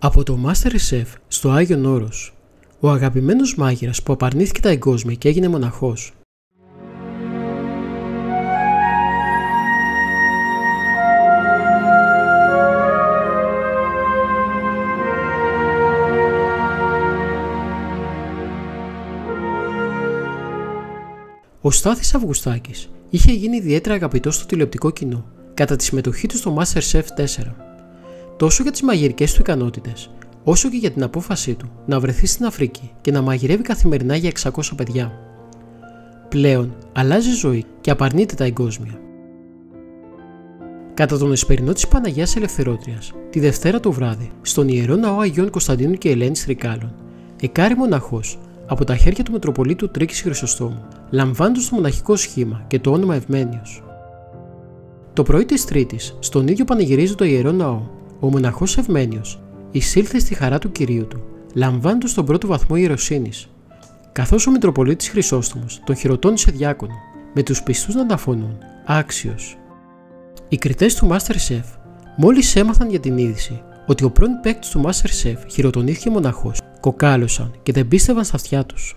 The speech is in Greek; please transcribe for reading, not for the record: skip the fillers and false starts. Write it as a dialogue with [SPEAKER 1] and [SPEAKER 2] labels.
[SPEAKER 1] Από το MasterChef στο Άγιον Όρος, ο αγαπημένος μάγειρας που απαρνήθηκε τα εγκόσμια και έγινε μοναχός. Ο Στάθης Αυγουστάκης είχε γίνει ιδιαίτερα αγαπητός στο τηλεοπτικό κοινό κατά τη συμμετοχή του στο MasterChef 4. Τόσο για τις μαγειρικές του ικανότητες, όσο και για την απόφασή του να βρεθεί στην Αφρική και να μαγειρεύει καθημερινά για 600 παιδιά. Πλέον αλλάζει ζωή και απαρνείται τα εγκόσμια. Κατά τον εσπερινό της Παναγίας Ελευθερώτριας, τη Δευτέρα το βράδυ, στον Ιερό Ναό Αγίων Κωνσταντίνου και Ελένης Τρικάλων, εκάρη μοναχός από τα χέρια του Μητροπολίτου Τρίκης Χρυσοστόμου, λαμβάνοντας το μοναχικό σχήμα και το όνομα Ευμένιος. Το πρωί της Τρίτης, στον ίδιο πανηγυρίζοντα Ιερό Ναό, ο μοναχός Ευμένιος εισήλθε στη χαρά του Κυρίου του, λαμβάνοντας τον πρώτο βαθμό ιεροσύνης, καθώς ο Μητροπολίτης Χρυσόστομος τον χειροτώνησε διάκονο, με τους πιστούς να αναφωνούν «Άξιος». Οι κριτές του MasterChef μόλις έμαθαν για την είδηση ότι ο πρώην παίκτης του MasterChef χειροτονήθηκε μοναχός, κοκάλωσαν και δεν πίστευαν στα αυτιά τους.